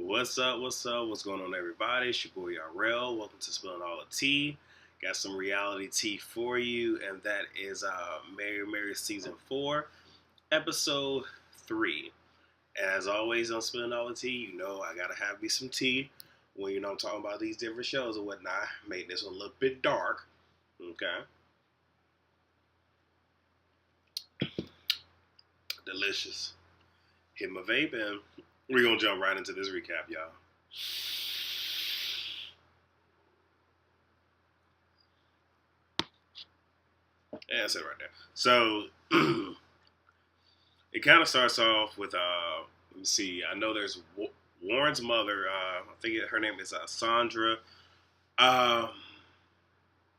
What's up? What's up? What's going on, everybody? It's your boy RL. Welcome to Spilling All the Tea. Got some reality tea for you, and that is Mary Season 4, Episode 3. And as always on Spilling All the Tea, you know I gotta have me some tea when I'm talking about these different shows and whatnot. Make this one a little bit dark. Okay. Delicious. Hit my vape and we're gonna jump right into this recap, y'all. Yeah, that's it right there. So it kind of starts off with let me see. I know there's Warren's mother. I think her name is Sandra. Um,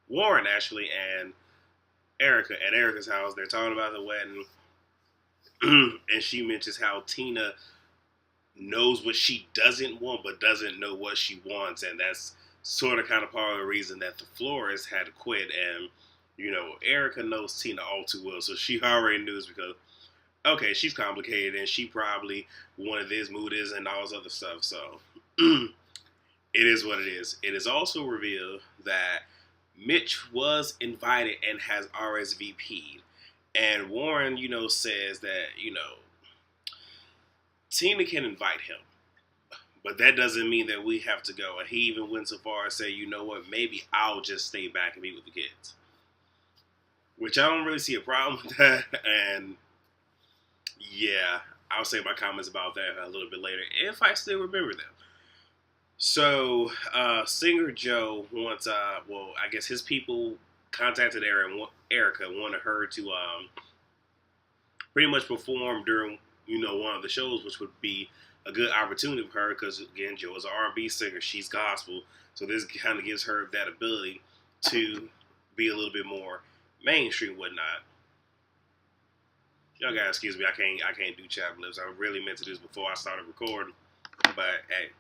Warren actually and Erica at Erica's house. They're talking about the wedding, and she mentions how Tina knows what she doesn't want, but doesn't know what she wants, and that's sort of kind of part of the reason that the florist had to quit. And Erica knows Tina all too well, so she already knew this because okay, she's complicated and she probably wanted this, moved this, and all this other stuff. So it is what it is. It is also revealed that Mitch was invited and has RSVP'd. And Warren, says that, Tina can invite him. But that doesn't mean that we have to go. And he even went so far as say, you know what, maybe I'll just stay back and be with the kids. Which I don't really see a problem with that. And yeah, I'll say my comments about that a little bit later if I still remember them. So, singer Joe wants, I guess his people contacted Erica and wanted her to pretty much perform during, one of the shows, which would be a good opportunity for her because, again, Joe is an R&B singer. She's gospel. So this kind of gives her that ability to be a little bit more mainstream, whatnot. Y'all gotta excuse me. I can't do chap lips. I really meant to do this before I started recording, but hey,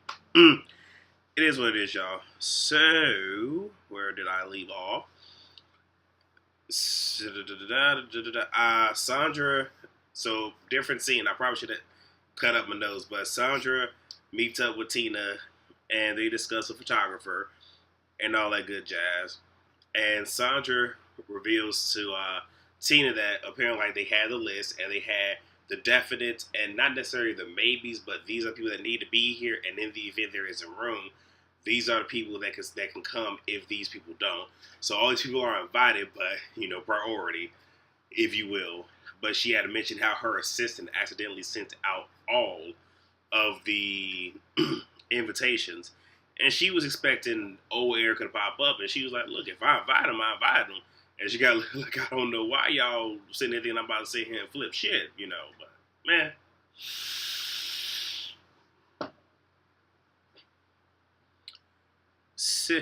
it is what it is, y'all. So where did I leave off? Sandra. So different scene. I probably should have cut up my nose, but Sandra meets up with Tina, and they discuss a photographer and all that good jazz. And Sandra reveals to Tina that apparently they had the list and they had the definite and not necessarily the maybes, but these are people that need to be here. And in the event there is a room, these are the people that can come if these people don't. So all these people are invited, but priority, if you will. But she had to mention how her assistant accidentally sent out all of the invitations. And she was expecting old Erica to pop up, and she was like, look, if I invite him, I invite him. And she got like, I don't know why y'all sitting there thinking I'm about to sit here and flip shit, but man. So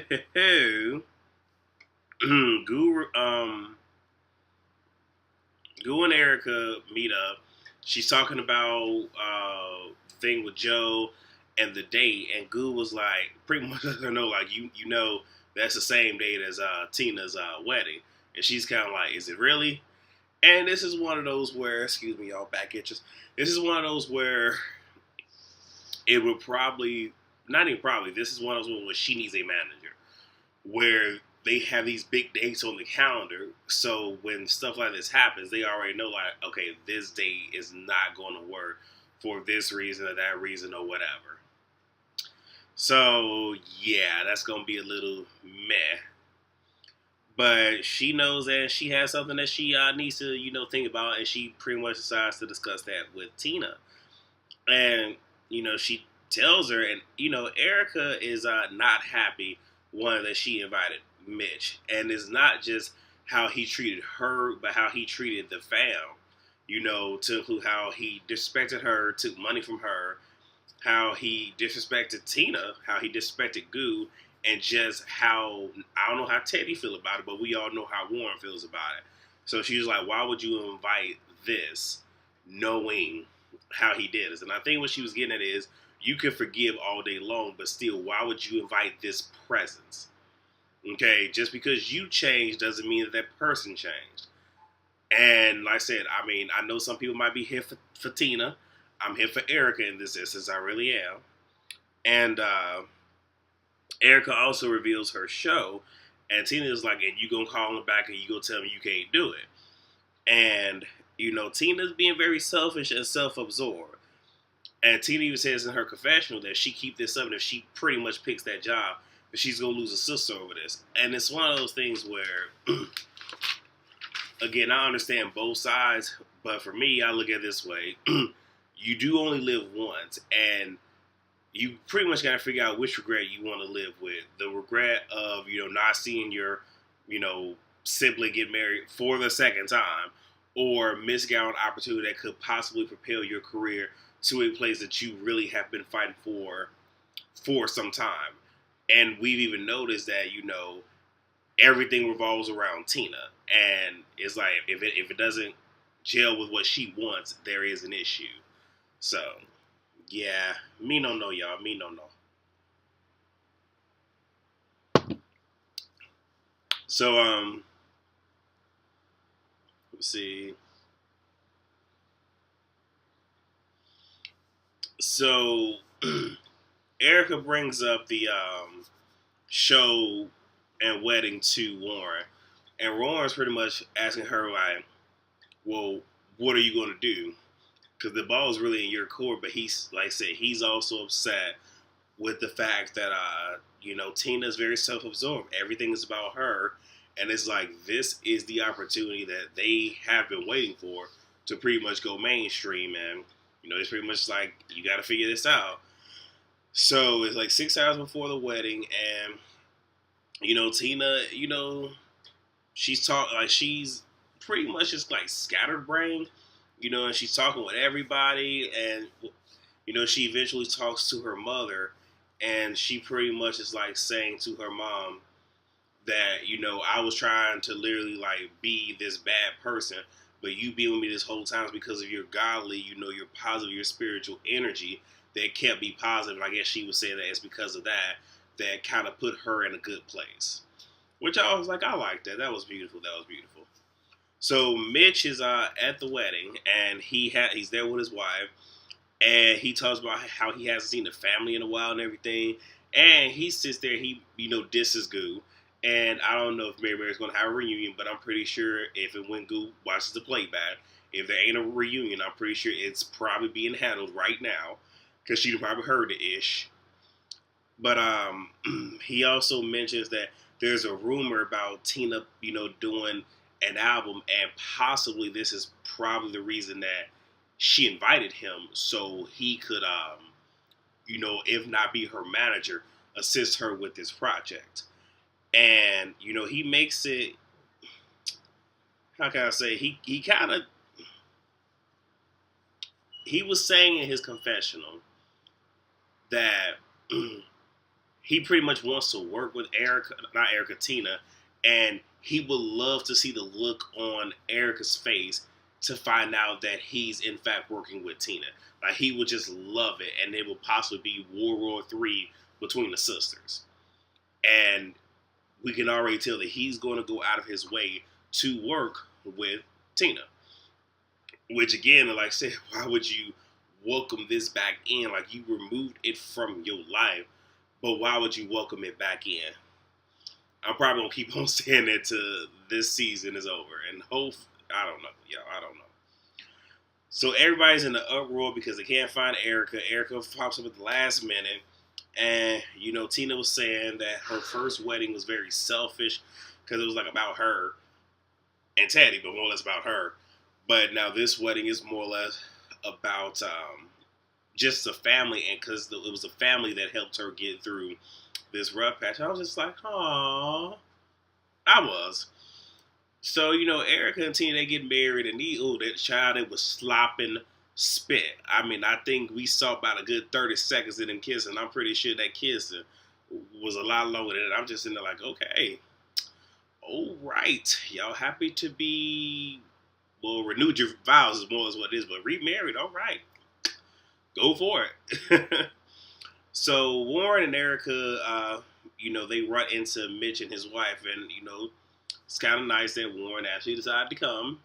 Guru and Erica meet up. She's talking about thing with Joe and the date, and Goo was like, pretty much, like you know that's the same date as Tina's wedding, and she's kind of like, is it really? And this is one of those where, excuse me, y'all, back itches. This is one of those where it would probably, not even probably, this is one of those where she needs a manager, where they have these big dates on the calendar, so when stuff like this happens, they already know, like, okay, this date is not going to work for this reason or that reason or whatever. So, yeah, that's going to be a little meh. But she knows that she has something that she needs to, think about, and she pretty much decides to discuss that with Tina. And, she tells her, and, Erica is not happy, one, that she invited Mitch. And it's not just how he treated her, but how he treated the fam. To include how he disrespected her, took money from her, how he disrespected Tina, how he disrespected Goo, and just how, I don't know how Teddy feel about it, but we all know how Warren feels about it. So she was like, why would you invite this knowing how he did this? And I think what she was getting at is, you can forgive all day long, but still, why would you invite this presence? Okay, just because you changed doesn't mean that person changed. And like I said, I know some people might be here for Tina. I'm here for Erica in this instance. I really am. And Erica also reveals her show, and Tina is like, and you gonna call him back and you gonna tell me you can't do it. And, Tina's being very selfish and self-absorbed. And Tina even says in her confessional that she keep this up, and if she pretty much picks that job, that she's gonna lose a sister over this. And it's one of those things where, again, I understand both sides, but for me, I look at it this way: you do only live once, and you pretty much got to figure out which regret you want to live with. The regret of not seeing your sibling get married for the second time, or missing out on an opportunity that could possibly propel your career to a place that you really have been fighting for some time. And we've even noticed that everything revolves around Tina, and it's like if it doesn't gel with what she wants, there is an issue. So yeah, me no know, y'all. Me no know. So let's see. So Erica brings up the show and wedding to Warren, and Warren's pretty much asking her like, "Well, what are you going to do?" Because the ball is really in your court, but he's like I said, he's also upset with the fact that Tina's very self-absorbed. Everything is about her, and it's like this is the opportunity that they have been waiting for to pretty much go mainstream, and it's pretty much like you got to figure this out. So it's like 6 hours before the wedding, and Tina, she's talking like she's pretty much just like scatterbrained, and she's talking with everybody, and she eventually talks to her mother, and she pretty much is like saying to her mom that I was trying to literally like be this bad person, but you being with me this whole time is because of your godly, your positive, your spiritual energy that kept me positive. And I guess she was saying that it's because of that kind of put her in a good place. Which I was like, I like that. That was beautiful. That was beautiful. So Mitch is at the wedding, and he's there with his wife, and he talks about how he hasn't seen the family in a while and everything. And he sits there, he disses Goo. And I don't know if Mary Mary's going to have a reunion, but I'm pretty sure if and when Goo watches the playback, if there ain't a reunion, I'm pretty sure it's probably being handled right now because she probably heard the ish. But he also mentions that there's a rumor about Tina, doing an album, and possibly this is probably the reason that she invited him so he could, if not be her manager, assist her with this project. And he makes it. How can I say? He kind of he was saying in his confessional that he pretty much wants to work with Erica, not Erica, Tina, and he would love to see the look on Erica's face to find out that he's in fact working with Tina. Like he would just love it, and it would possibly be World War III between the sisters. And we can already tell that he's going to go out of his way to work with Tina. Which again, like I said, why would you welcome this back in? Like you removed it from your life, but why would you welcome it back in? I'm probably gonna keep on saying that till this season is over, and hope I don't know, y'all. I don't know. So everybody's in the uproar because they can't find Erica. Erica pops up at the last minute, and Tina was saying that her first wedding was very selfish because it was like about her and Teddy, but more or less about her. But now this wedding is more or less about just the family, and because it was the family that helped her get through this rough patch. I was just like, "Aww," I was. So Erica and Tina, they get married, and that child, it was slopping spit. I mean, I think we saw about a good 30 seconds of them kissing. I'm pretty sure that kiss was a lot longer than that. I'm just in there like, okay, all right, y'all happy to be renewed your vows is more as what it is, but remarried, all right, go for it. So Warren and Erica, they run into Mitch and his wife, and it's kind of nice that Warren actually decided to come,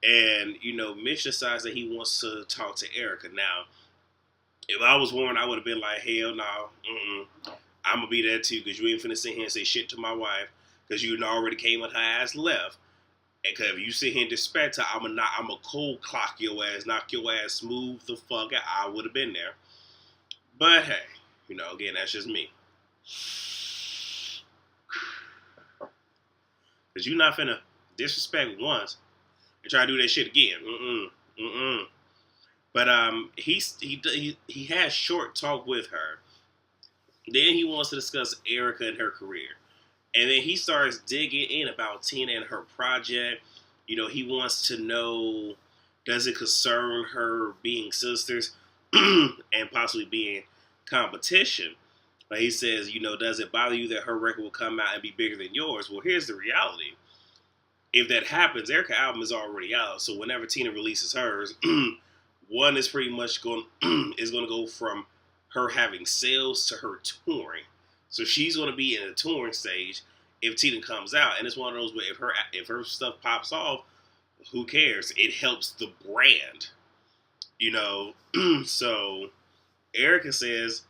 and Mitch decides that he wants to talk to Erica. Now, If I was Warren, I would have been like, hell no, I'm gonna be there too, because you ain't finna sit here and say shit to my wife, because you already came with her ass left. And cause if you sit here and disrespect her, I'm a cold clock your ass, knock your ass smooth the fuck out. I would have been there. But hey, again, that's just me. Cause you not finna disrespect once and try to do that shit again. But he has short talk with her. Then he wants to discuss Erica and her career. And then he starts digging in about Tina and her project. He wants to know, does it concern her being sisters and possibly being competition? Like he says, does it bother you that her record will come out and be bigger than yours? Well, here's the reality. If that happens, Erica's album is already out. So whenever Tina releases hers, one is pretty much going to go from her having sales to her touring. So she's going to be in a touring stage if Tina comes out, and it's one of those where if her stuff pops off, who cares? It helps the brand, So Erica says,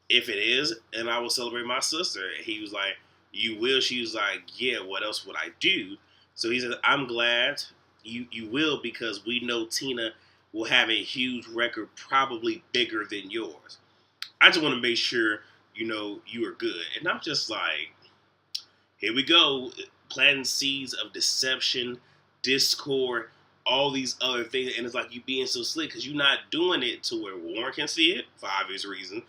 if it is, and I will celebrate my sister. And he was like, you will? She was like, yeah. What else would I do? So he said, I'm glad you will, because we know Tina will have a huge record, probably bigger than yours. I just want to make sure, you are good. And I'm just like, here we go, planting seeds of deception, discord, all these other things. And it's like you being so slick because you're not doing it to where Warren can see it, for obvious reasons.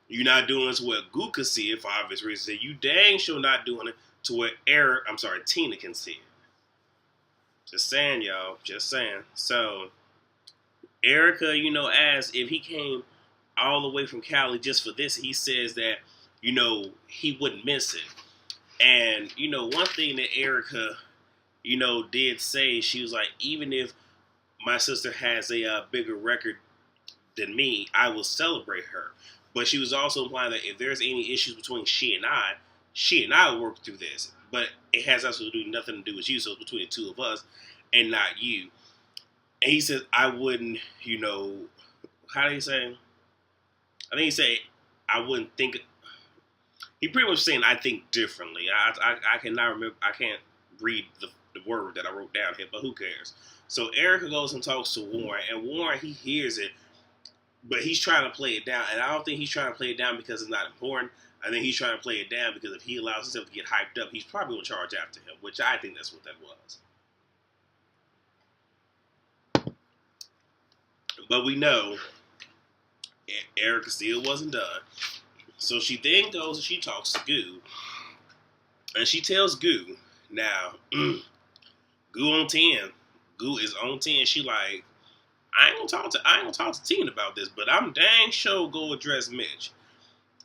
You're not doing it to where Goo can see it, for obvious reasons. And you dang sure not doing it to where Tina can see it. Just saying, y'all. Just saying. So, Erica, asked if he came all the way from Cali just for this. He says that, he wouldn't miss it. And, one thing that Erica, did say, she was like, even if my sister has a bigger record than me, I will celebrate her. But she was also implying that if there's any issues between she and I will work through this. But it has absolutely nothing to do with you, so it's between the two of us and not you. And he says, I wouldn't, how do you say? I think he said, I wouldn't think. He pretty much saying, I think differently. I cannot remember. I can't read the word that I wrote down here, but who cares? So Erica goes and talks to Warren, and Warren, he hears it, but he's trying to play it down. And I don't think he's trying to play it down because it's not important. I think he's trying to play it down because if he allows himself to get hyped up, he's probably going to charge after him, which I think that's what that was. But we know Erica still wasn't done. So she then goes and she talks to Goo. And she tells Goo, now, Goo on 10. Goo is on 10. She like, I ain't gonna talk to Tina about this, but I'm dang sure go address Mitch.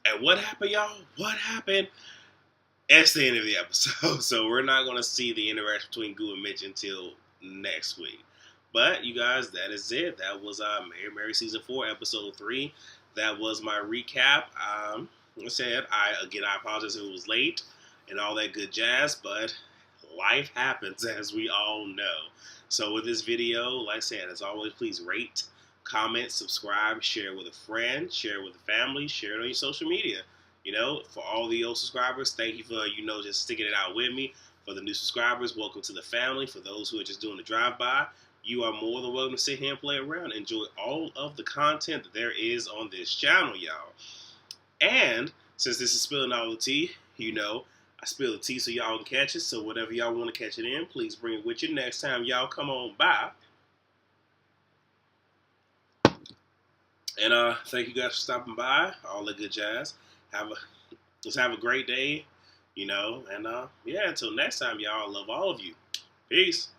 And what happened, y'all? What happened? That's the end of the episode. So we're not gonna see the interaction between Goo and Mitch until next week. But you guys, that is it. That was Mary Season 4, Episode 3. That was my recap. Like I said, I apologize if it was late and all that good jazz, but life happens, as we all know. So with this video, like I said, as always, please rate, comment, subscribe, share with a friend, share with the family, share it on your social media. For all the old subscribers, thank you for, just sticking it out with me. For the new subscribers, welcome to the family. For those who are just doing the drive-by, you are more than welcome to sit here and play around and enjoy all of the content that there is on this channel, y'all. And since this is Spilling All the Tea, I spill the tea so y'all can catch it. So whatever y'all want to catch it in, please bring it with you next time y'all come on by. And thank you guys for stopping by. All the good jazz. Let's have a great day, and yeah, until next time, y'all. I love all of you. Peace.